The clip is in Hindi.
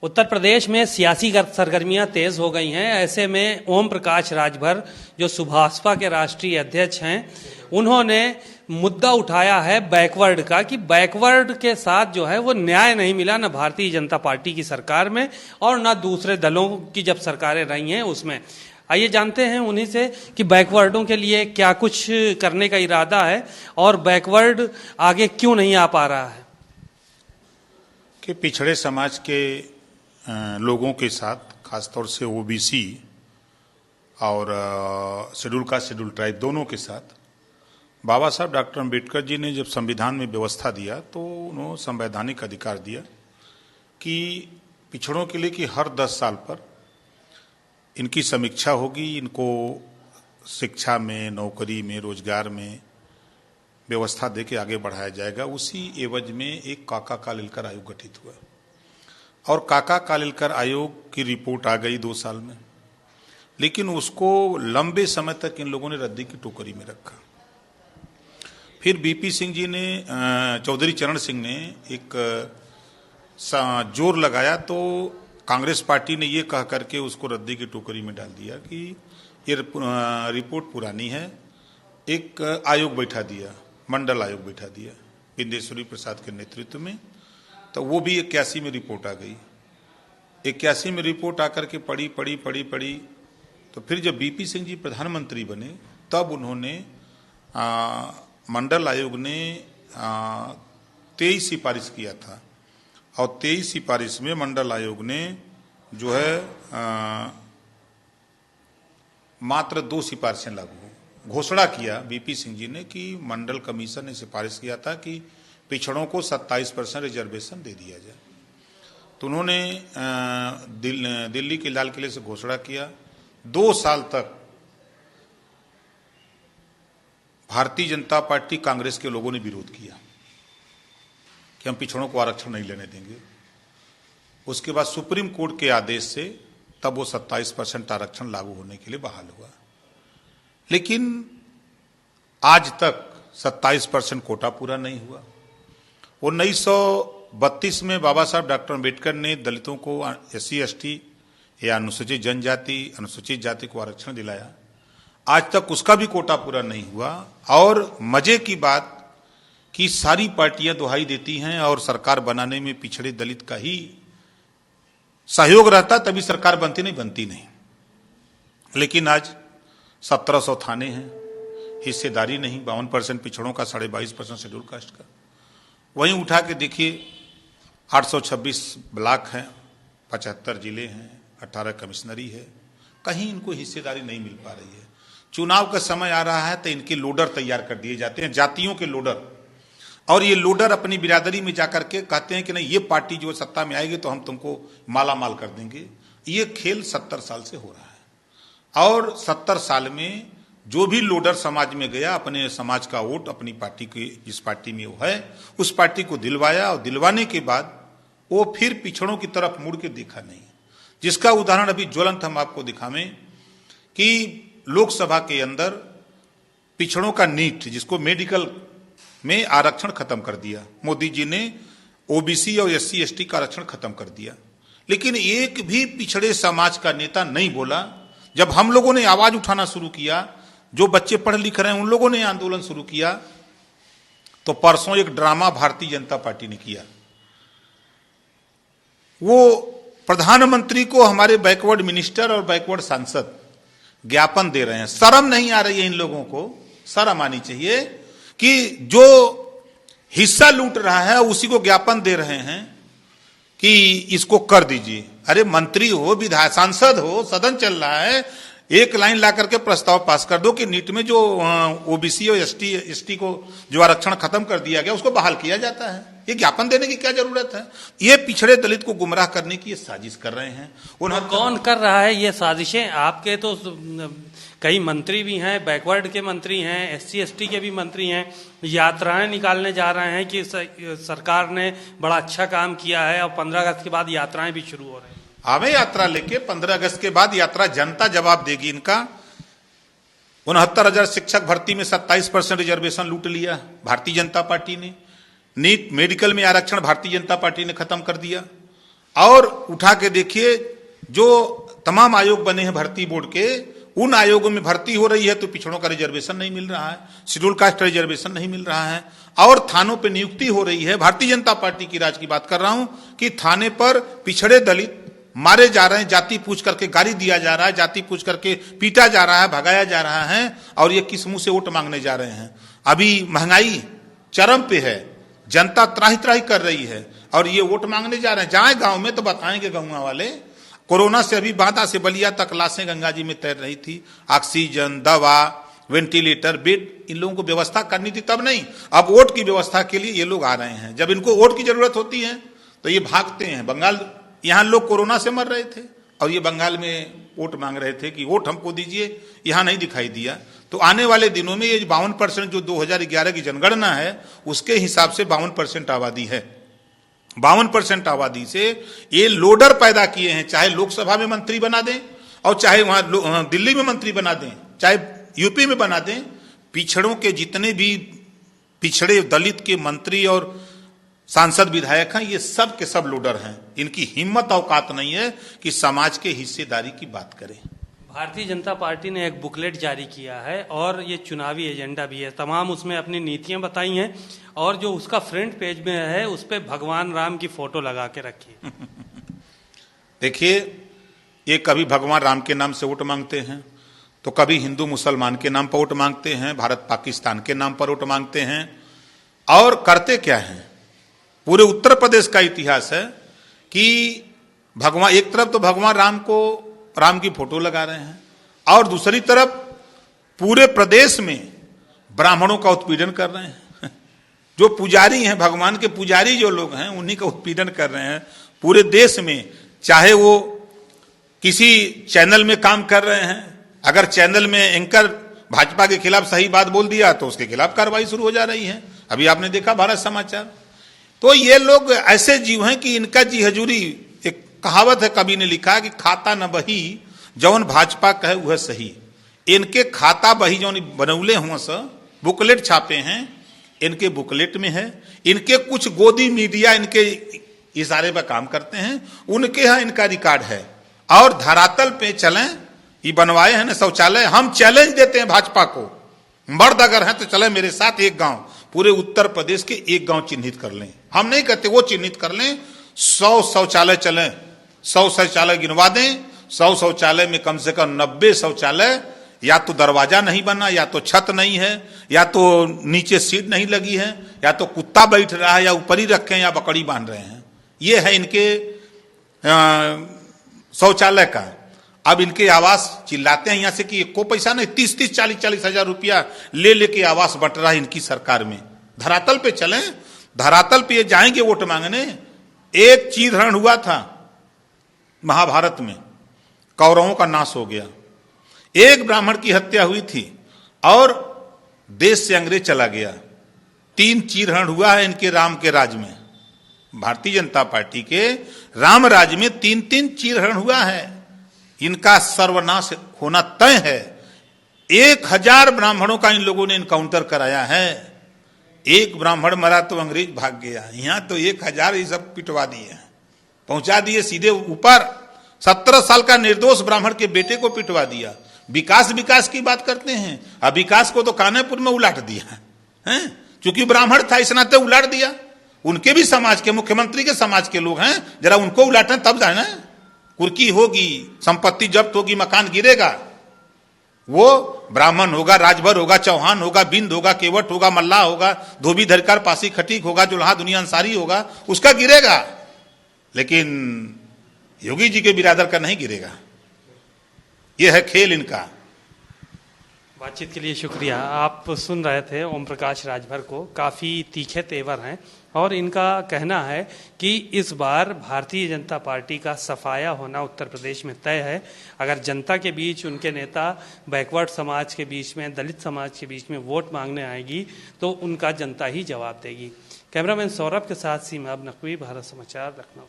उत्तर प्रदेश में सियासी सरगर्मियां तेज हो गई हैं। ऐसे में ओम प्रकाश राजभर जो सुभाषपा के राष्ट्रीय अध्यक्ष हैं, उन्होंने मुद्दा उठाया है बैकवर्ड का कि बैकवर्ड के साथ जो है वो न्याय नहीं मिला, न भारतीय जनता पार्टी की सरकार में और न दूसरे दलों की जब सरकारें रही हैं उसमें। आइए जानते हैं उन्हीं से कि बैकवर्डों के लिए क्या कुछ करने का इरादा है और बैकवर्ड आगे क्यों नहीं आ पा रहा है। कि पिछड़े समाज के लोगों के साथ, खासतौर से ओबीसी और शेड्यूल कास्ट शेड्यूल ट्राइब दोनों के साथ बाबा साहब डॉक्टर अम्बेडकर जी ने जब संविधान में व्यवस्था दिया तो उन्होंने संवैधानिक अधिकार दिया कि पिछड़ों के लिए कि हर 10 साल पर इनकी समीक्षा होगी, इनको शिक्षा में, नौकरी में, रोजगार में व्यवस्था दे के आगे बढ़ाया जाएगा। उसी एवज में एक काका कालेलकर आयोग गठित हुआ और काका कालेलकर आयोग की रिपोर्ट आ गई 2 साल में, लेकिन उसको लंबे समय तक इन लोगों ने रद्दी की टोकरी में रखा। फिर बीपी सिंह जी ने, चौधरी चरण सिंह ने एक जोर लगाया तो कांग्रेस पार्टी ने ये कह करके उसको रद्दी की टोकरी में डाल दिया कि ये रिपोर्ट पुरानी है। एक आयोग बैठा दिया, मंडल आयोग बैठा दिया बिंदेश्वरी प्रसाद के नेतृत्व में। तो वो भी 81 में रिपोर्ट आ गई। 81 में रिपोर्ट आकर के पढ़ी तो फिर जब बीपी सिंह जी प्रधानमंत्री बने तब उन्होंने मंडल आयोग ने 23 सिफारिश किया था और 23 सिफारिश में मंडल आयोग ने जो है मात्र 2 सिफारिशें लागू घोषणा किया बीपी सिंह जी ने कि मंडल कमीशन ने सिफारिश किया था कि पिछड़ों को 27% रिजर्वेशन दे दिया जाए। तो उन्होंने दिल्ली के लाल किले से घोषणा किया। 2 साल तक भारतीय जनता पार्टी, कांग्रेस के लोगों ने विरोध किया कि हम पिछड़ों को आरक्षण नहीं लेने देंगे। उसके बाद सुप्रीम कोर्ट के आदेश से तब वो 27% आरक्षण लागू होने के लिए बहाल हुआ। लेकिन आज तक 27% कोटा पूरा नहीं हुआ। 1932 में बाबा साहब डॉक्टर अम्बेडकर ने दलितों को, SC ST या अनुसूचित जनजाति, अनुसूचित जाति को आरक्षण दिलाया। आज तक उसका भी कोटा पूरा नहीं हुआ। और मजे की बात कि सारी पार्टियां दुहाई देती हैं और सरकार बनाने में पिछड़े दलित का ही सहयोग रहता, तभी सरकार बनती नहीं। लेकिन आज 1700 थाने हैं, हिस्सेदारी नहीं, 52% पिछड़ों का, 22.5% शेड्यूल कास्ट का। वहीं उठा के देखिए 826 ब्लॉक हैं, 75 जिले हैं, 18 कमिश्नरी है, कहीं इनको हिस्सेदारी नहीं मिल पा रही है। चुनाव का समय आ रहा है तो इनके लोडर तैयार कर दिए जाते हैं, जातियों के लोडर, और ये लोडर अपनी बिरादरी में जाकर के कहते हैं कि नहीं, ये पार्टी जो सत्ता में आएगी तो हम तुमको माला माल कर देंगे। ये खेल 70 साल से हो रहा है और 70 साल में जो भी लोडर समाज में गया, अपने समाज का वोट अपनी पार्टी के, जिस पार्टी में वो है उस पार्टी को दिलवाया और दिलवाने के बाद वो फिर पिछड़ों की तरफ मुड़ के देखा नहीं। जिसका उदाहरण अभी ज्वलंत हम आपको दिखावें कि लोकसभा के अंदर पिछड़ों का नीट, जिसको मेडिकल में आरक्षण खत्म कर दिया, मोदी जी ने ओबीसी और SC ST का आरक्षण खत्म कर दिया। लेकिन एक भी पिछड़े समाज का नेता नहीं बोला। जब हम लोगों ने आवाज उठाना शुरू किया, जो बच्चे पढ़ लिख रहे हैं उन लोगों ने आंदोलन शुरू किया, तो परसों एक ड्रामा भारतीय जनता पार्टी ने किया। वो प्रधानमंत्री को हमारे बैकवर्ड मिनिस्टर और बैकवर्ड सांसद ज्ञापन दे रहे हैं। शर्म नहीं आ रही है इन लोगों को? शर्म आनी चाहिए कि जो हिस्सा लूट रहा है उसी को ज्ञापन दे रहे हैं कि इसको कर दीजिए। अरे मंत्री हो, विधायक, सांसद हो, सदन चल रहा है, एक लाइन ला करके प्रस्ताव पास कर दो कि नीट में जो ओबीसी और ST ST को जो आरक्षण खत्म कर दिया गया उसको बहाल किया जाता है। ये ज्ञापन देने की क्या जरूरत है? ये पिछड़े दलित को गुमराह करने की ये साजिश कर रहे हैं। कौन कर रहा है ये साजिशें? आपके तो कई मंत्री भी हैं, बैकवर्ड के मंत्री हैं, SC ST के भी मंत्री हैं, यात्राएं निकालने जा रहे हैं कि सरकार ने बड़ा अच्छा काम किया है और 15 अगस्त के बाद यात्राएं भी शुरू हो रही हैं। आवे यात्रा लेके 15 अगस्त के बाद यात्रा जनता जवाब देगी इनका। 69,000 शिक्षक भर्ती में 27% रिजर्वेशन लूट लिया भारतीय जनता पार्टी ने। नीट मेडिकल में आरक्षण भारतीय जनता पार्टी ने खत्म कर दिया। और उठा के देखिए, जो तमाम आयोग बने हैं भर्ती बोर्ड के, उन आयोगों में भर्ती हो रही है तो पिछड़ों का रिजर्वेशन नहीं मिल रहा है, शेड्यूल कास्ट रिजर्वेशन नहीं मिल रहा है, और थानों पे नियुक्ति हो रही है। भारतीय जनता पार्टी की राज की बात कर रहा हूं कि थाने पर पिछड़े दलित मारे जा रहे हैं, जाति पूछ करके गाली दिया जा रहा है, जाति पूछ करके पीटा जा रहा है, भगाया जा रहा है, और ये किस मुंह से वोट मांगने जा रहे हैं। अभी महंगाई चरम पे है, जनता त्राही त्राही कर रही है, और ये वोट मांगने जा रहे हैं। जाए गांव में तो बताएंगे गाँव वाले, कोरोना से अभी बांदा से बलिया तक लाशें गंगा जी में तैर रही थी, ऑक्सीजन, दवा, वेंटिलेटर, बेड, इन लोगों को व्यवस्था करनी थी, तब नहीं। अब वोट की व्यवस्था के लिए ये लोग आ रहे हैं। जब इनको वोट की जरूरत होती है तो ये भागते हैं। बंगाल, यहां लोग कोरोना से मर रहे थे और ये बंगाल में वोट मांग रहे थे कि वोट हमको दीजिए, यहां नहीं दिखाई दिया। तो आने वाले दिनों में ये 52% जो 2011 की जनगणना है उसके हिसाब से 52% आबादी है। 52% आबादी से ये लोडर पैदा किए हैं, चाहे लोकसभा में मंत्री बना दें और चाहे वहां दिल्ली में मंत्री बना दें, चाहे यूपी में बना दें। पिछड़ों के जितने भी पिछड़े दलित के मंत्री और सांसद विधायक हैं, ये सब के सब लोडर हैं। इनकी हिम्मत औकात नहीं है कि समाज के हिस्सेदारी की बात करें। भारतीय जनता पार्टी ने एक बुकलेट जारी किया है और ये चुनावी एजेंडा भी है, तमाम उसमें अपनी नीतियां बताई हैं, और जो उसका फ्रंट पेज में है उस पर भगवान राम की फोटो लगा के रखी है। देखिए, ये कभी भगवान राम के नाम से वोट मांगते हैं, तो कभी हिंदू मुसलमान के नाम पर वोट मांगते हैं, भारत पाकिस्तान के नाम पर वोट मांगते हैं, और करते क्या हैं। पूरे उत्तर प्रदेश का इतिहास है कि भगवान, एक तरफ तो भगवान राम को राम की फोटो लगा रहे हैं, और दूसरी तरफ पूरे प्रदेश में ब्राह्मणों का उत्पीड़न कर रहे हैं। जो पुजारी हैं, भगवान के पुजारी जो लोग हैं, उन्हीं का उत्पीड़न कर रहे हैं पूरे देश में। चाहे वो किसी चैनल में काम कर रहे हैं, अगर चैनल में एंकर भाजपा के खिलाफ सही बात बोल दिया तो उसके खिलाफ कार्रवाई शुरू हो जा रही है। अभी आपने देखा भारत समाचार। तो ये लोग ऐसे जीव हैं कि इनका जी हजूरी, एक कहावत है, कवि ने लिखा कि खाता न बही जौन भाजपा कहे वह सही। इनके खाता बही जौन बनौले हुआ स बुकलेट छापे हैं, इनके बुकलेट में है। इनके कुछ गोदी मीडिया इनके इशारे पर काम करते हैं, उनके यहाँ इनका रिकॉर्ड है। और धरातल पे चलें, ये बनवाए हैं ना शौचालय, हम चैलेंज देते हैं भाजपा को, मर्द अगर हैं तो चले मेरे साथ एक गांव, पूरे उत्तर प्रदेश के एक गांव चिन्हित कर लें। हम नहीं कहते, वो चिन्हित कर लें। 100 शौचालय चलें, 100 शौचालय गिनवा दें। 100 शौचालय में कम से कम 90 शौचालय या तो दरवाजा नहीं बना, या तो छत नहीं है, या तो नीचे सीट नहीं लगी है, या तो कुत्ता बैठ रहा है, या ऊपर ही रखे हैं, या बकरी बांध रहे हैं। ये है इनके शौचालय का। अब इनके आवास चिल्लाते हैं यहां से कि को पैसा नहीं, 30-30, 40-40 हजार रुपया ले लेके आवास बंट रहा है इनकी सरकार में। धरातल पे चलें, धरातल पे ये जाएंगे वोट मांगने। एक चीरहरण हुआ था महाभारत में, कौरवों का नाश हो गया। एक ब्राह्मण की हत्या हुई थी और देश से अंग्रेज चला गया। 3 चीरहरण हुआ है इनके राम के राज में। भारतीय जनता पार्टी के राम राज में 3-3 चीरहरण हुआ है। इनका सर्वनाश होना तय है। 1000 ब्राह्मणों का इन लोगों ने इनकाउंटर कराया है। एक ब्राह्मण मरा तो अंग्रेज भाग गया, यहां तो 1000 ये सब पिटवा दिए, पहुंचा दिए सीधे ऊपर। 17 साल का निर्दोष ब्राह्मण के बेटे को पिटवा दिया। विकास की बात करते हैं, अब विकास को तो कानेपुर में उलाट दिया है, क्योंकि ब्राह्मण था इस नाते उलाट दिया। उनके भी समाज के, मुख्यमंत्री के समाज के लोग हैं, जरा उनको उलाटें तब जाना। कुर्की होगी, संपत्ति जब्त होगी, मकान गिरेगा। वो ब्राह्मण होगा, राजभर होगा, चौहान होगा, बिंद होगा, केवट होगा, मल्लाह होगा, धोबी धरकर, पासी खटीक होगा, जुल्हा दुनिया अंसारी होगा, उसका गिरेगा। लेकिन योगी जी के बिरादर का नहीं गिरेगा। यह है खेल इनका। बातचीत के लिए शुक्रिया। आप सुन रहे थे ओम प्रकाश राजभर को, काफ़ी तीखे तेवर हैं और इनका कहना है कि इस बार भारतीय जनता पार्टी का सफाया होना उत्तर प्रदेश में तय है। अगर जनता के बीच उनके नेता बैकवर्ड समाज के बीच में, दलित समाज के बीच में वोट मांगने आएगी तो उनका जनता ही जवाब देगी। कैमरामैन सौरभ के साथ सीमा नकवी, भारत समाचार, लखनऊ।